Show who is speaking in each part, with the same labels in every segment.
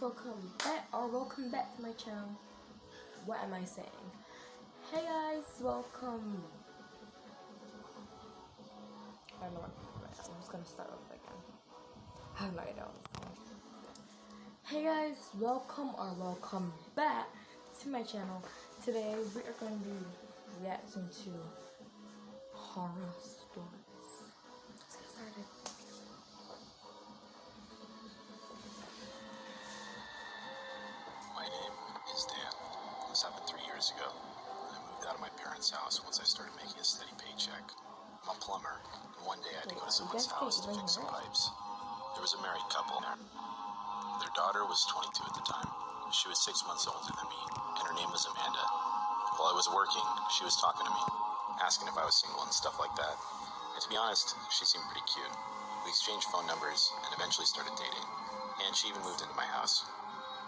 Speaker 1: welcome back to my channel. What am I saying? Hey guys, welcome. I don't know what I'm just gonna start over again. I have no idea. Hey guys, welcome back to my channel. Today we are going to be reacting to horror stories. Let's get started.
Speaker 2: My name is Dan. This happened 3 years ago. I moved out of my parents' house once I started making a steady paycheck. I'm a plumber, and one day I had to go to someone's house to fix some pipes. There was a married couple there. Their daughter was 22 at the time. She was 6 months older than me, and her name was Amanda. While I was working, she was talking to me, asking if I was single and stuff like that. And to be honest, she seemed pretty cute. We exchanged phone numbers and eventually started dating, and she even moved into my house.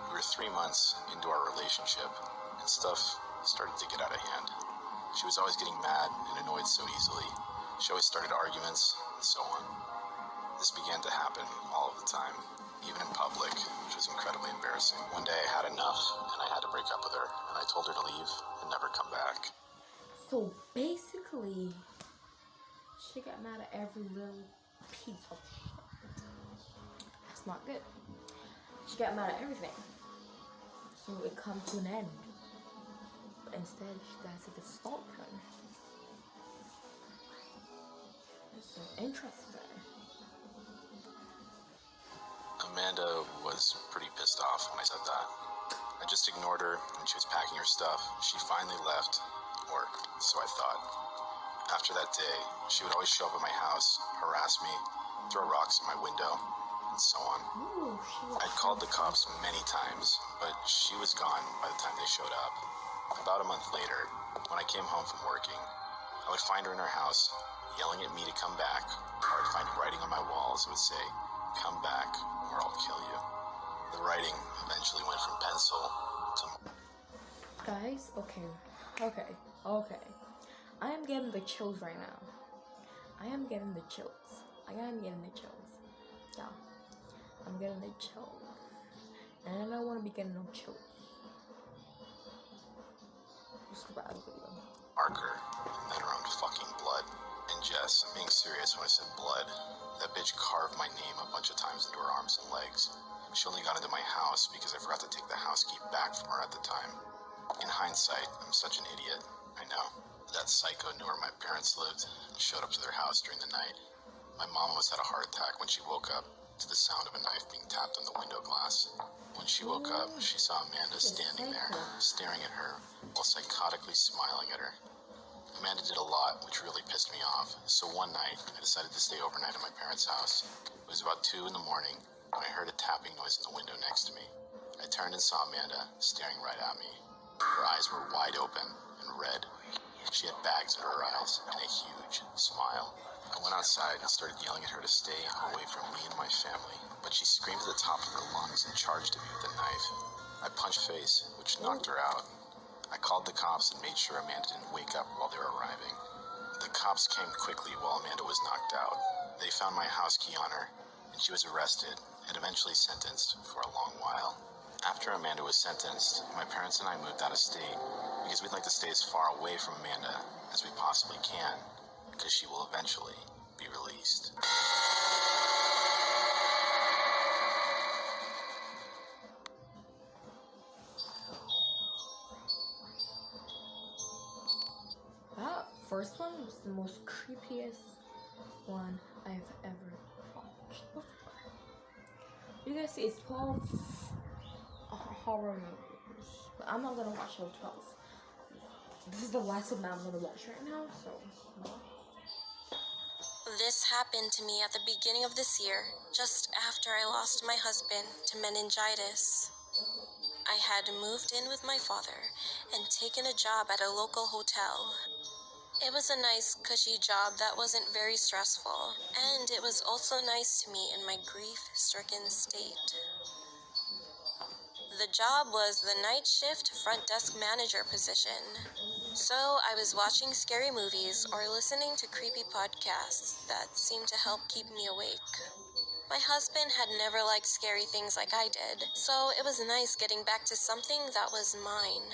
Speaker 2: We were 3 months into our relationship, and stuff started to get out of hand. She was always getting mad and annoyed so easily. She always started arguments, and so on. This began to happen all of the time, even in public, which was incredibly embarrassing. One day I had enough, and I had to break up with her, and I told her to leave and never come back.
Speaker 1: So basically, she got mad at every little piece of shit. That's not good. She got mad at everything. So it comes to an end. But instead, she decided to stalk her. It's so interesting.
Speaker 2: Amanda was pretty pissed off when I said that. I just ignored her when she was packing her stuff. She finally left, or so I thought. After that day, she would always show up at my house, harass me, throw rocks at my window, and so on. I called the cops many times, but she was gone by the time they showed up. About a month later, when I came home from working, I would find her in her house, yelling at me to come back, or I'd find writing on my walls that would say, "Come back, or I'll kill you." The writing eventually went from pencil to...
Speaker 1: Guys, okay. I am getting the chills right now. I am getting the chills. Yeah. I'm getting the chills. And I don't want to be getting no chills. Just about the video.
Speaker 2: Marker, and then her own fucking blood. And Jess, I'm being serious when I said blood. That bitch carved my name a bunch of times into her arms and legs. She only got into my house because I forgot to take the house key back from her at the time. In hindsight, I'm such an idiot. I know. That psycho knew where my parents lived and showed up to their house during the night. My mom almost had a heart attack when she woke up to the sound of a knife being tapped on the window glass. When she woke up, she saw Amanda standing there, staring at her, while psychotically smiling at her. Amanda did a lot, which really pissed me off, so one night, I decided to stay overnight at my parents' house. It was about 2 in the morning when I heard a tapping noise in the window next to me. I turned and saw Amanda staring right at me. Her eyes were wide open and red. She had bags under her eyes and a huge smile. I went outside and started yelling at her to stay away from me and my family, but she screamed at the top of her lungs and charged at me with a knife. I punched her face, which knocked her out. I called the cops and made sure Amanda didn't wake up while they were arriving. The cops came quickly while Amanda was knocked out. They found my house key on her, and she was arrested and eventually sentenced for a long while. After Amanda was sentenced, my parents and I moved out of state because we'd like to stay as far away from Amanda as we possibly can, because she will eventually be released.
Speaker 1: That first one was the most creepiest one I've ever watched before. You guys see, it's 12 horror movies, but I'm not gonna watch all 12. This is the last one I'm gonna watch right now, so.
Speaker 3: This happened to me at the beginning of this year, just after I lost my husband to meningitis. I had moved in with my father and taken a job at a local hotel. It was a nice, cushy job that wasn't very stressful, and it was also nice to me in my grief-stricken state. The job was the night shift front desk manager position. So I was watching scary movies or listening to creepy podcasts that seemed to help keep me awake. My husband had never liked scary things like I did, so it was nice getting back to something that was mine.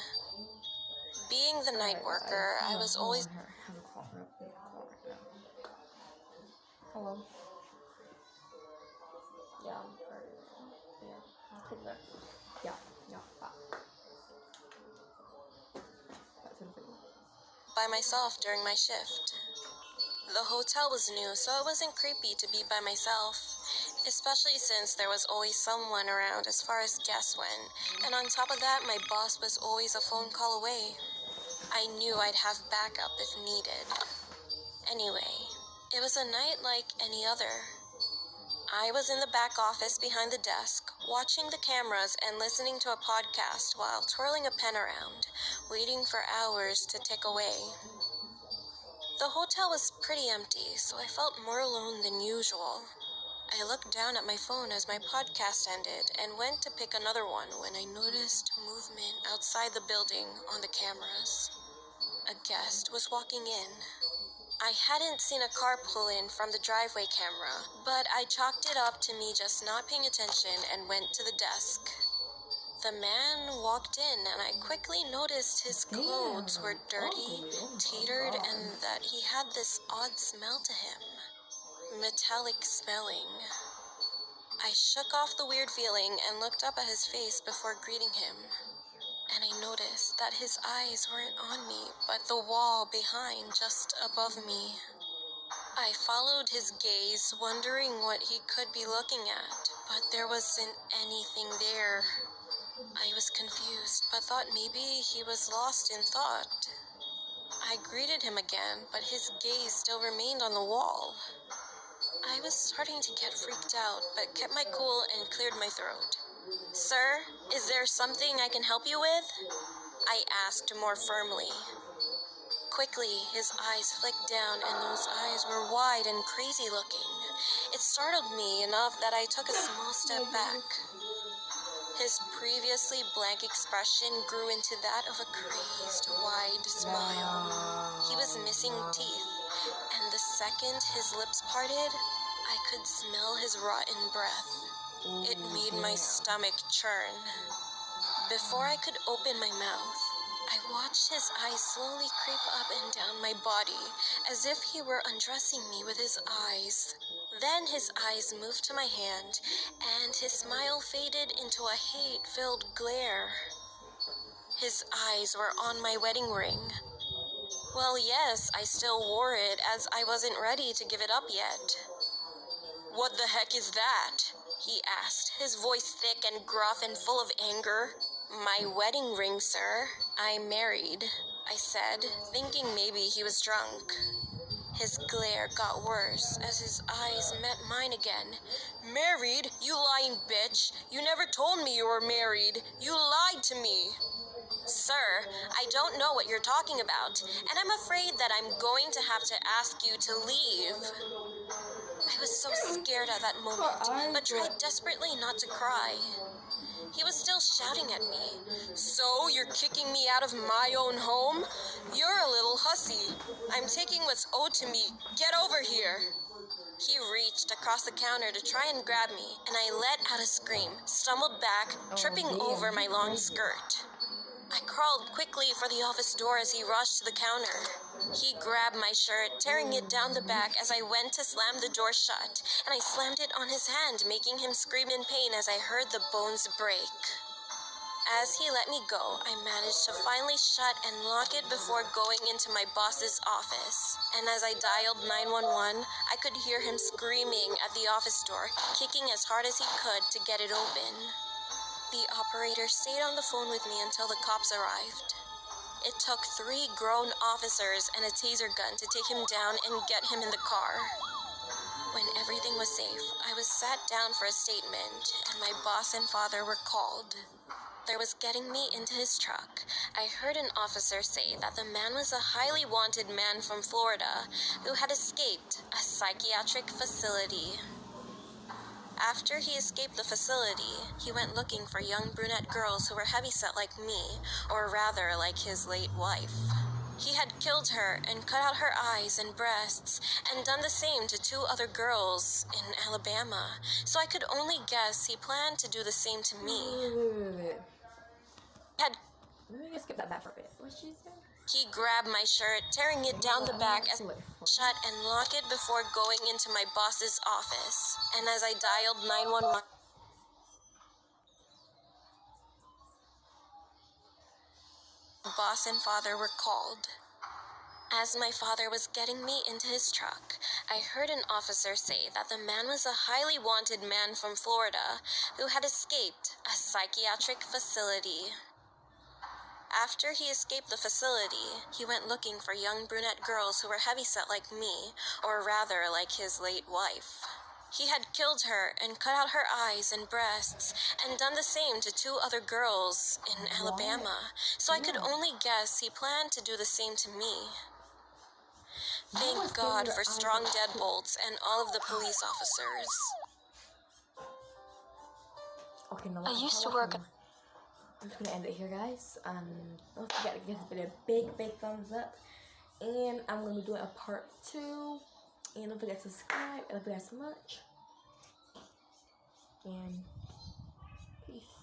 Speaker 3: Being the night worker, I was always...
Speaker 1: Have a call right now. Hello? Yeah, I'm sorry. Yeah, I'll take that. Yeah, That's it.
Speaker 3: by myself during my shift. The hotel was new, so it wasn't creepy to be by myself, especially since there was always someone around as far as guests went, and on top of that, my boss was always a phone call away. I knew I'd have backup if needed. Anyway, it was a night like any other. I was in the back office behind the desk, watching the cameras and listening to a podcast while twirling a pen around, waiting for hours to tick away. The hotel was pretty empty, so I felt more alone than usual. I looked down at my phone as my podcast ended and went to pick another one when I noticed movement outside the building on the cameras. A guest was walking in. I hadn't seen a car pull in from the driveway camera, but I chalked it up to me just not paying attention and went to the desk. The man walked in, and I quickly noticed his clothes were dirty, tattered, and that he had this odd smell to him. Metallic smelling. I shook off the weird feeling and looked up at his face before greeting him. And I noticed that his eyes weren't on me, but the wall behind, just above me. I followed his gaze, wondering what he could be looking at, but there wasn't anything there. I was confused, but thought maybe he was lost in thought. I greeted him again, but his gaze still remained on the wall. I was starting to get freaked out, but kept my cool and cleared my throat. "Sir, is there something I can help you with?" I asked more firmly. Quickly, his eyes flicked down, and those eyes were wide and crazy looking. It startled me enough that I took a small step back. His previously blank expression grew into that of a crazed, wide smile. He was missing teeth, and the second his lips parted, I could smell his rotten breath. It made my stomach churn. Before I could open my mouth, I watched his eyes slowly creep up and down my body, as if he were undressing me with his eyes. Then his eyes moved to my hand, and his smile faded into a hate-filled glare. His eyes were on my wedding ring. Well, yes, I still wore it, as I wasn't ready to give it up yet. "What the heck is that?" he asked, his voice thick and gruff and full of anger. "My wedding ring, sir. I'm married," I said, thinking maybe he was drunk. His glare got worse as his eyes met mine again. "Married? You lying bitch! You never told me you were married! You lied to me!" "Sir, I don't know what you're talking about, and I'm afraid that I'm going to have to ask you to leave." I was so scared at that moment, but tried desperately not to cry. He was still shouting at me. "So, you're kicking me out of my own home? You're a little hussy. I'm taking what's owed to me. Get over here." He reached across the counter to try and grab me, and I let out a scream, stumbled back, tripping over my long skirt. I crawled quickly for the office door as he rushed to the counter. He grabbed my shirt, tearing it down the back as I went to slam the door shut, and I slammed it on his hand, making him scream in pain as I heard the bones break. As he let me go, I managed to finally shut and lock it before going into my boss's office. And as I dialed 911, I could hear him screaming at the office door, kicking as hard as he could to get it open. The operator stayed on the phone with me until the cops arrived. It took 3 grown officers and a taser gun to take him down and get him in the car. When everything was safe, I was sat down for a statement, and my boss and father were called. There was getting me into his truck. I heard an officer say that the man was a highly wanted man from Florida who had escaped a psychiatric facility. After he escaped the facility, he went looking for young brunette girls who were heavyset like me, or rather like his late wife. He had killed her and cut out her eyes and breasts and done the same to 2 other girls in Alabama. So I could only guess he planned to do the same to me.
Speaker 1: Wait.
Speaker 3: Had
Speaker 1: Let me just skip that back for a bit. What she said?
Speaker 3: He grabbed my shirt, tearing it down the back as shut and lock it before going into my boss's office. And as I dialed 911, boss and father were called. As my father was getting me into his truck, I heard an officer say that the man was a highly wanted man from Florida who had escaped a psychiatric facility. After he escaped the facility, he went looking for young brunette girls who were heavyset like me, or rather like his late wife. He had killed her and cut out her eyes and breasts and done the same to 2 other girls in Alabama, so I could only guess he planned to do the same to me. Thank God for strong deadbolts and all of the police officers.
Speaker 1: Okay, no,
Speaker 3: I used to work.
Speaker 1: I'm just gonna end it here, guys. Don't forget to give this video a big thumbs up, and I'm gonna be doing a part 2. And don't forget to subscribe. And don't forget so much. And peace.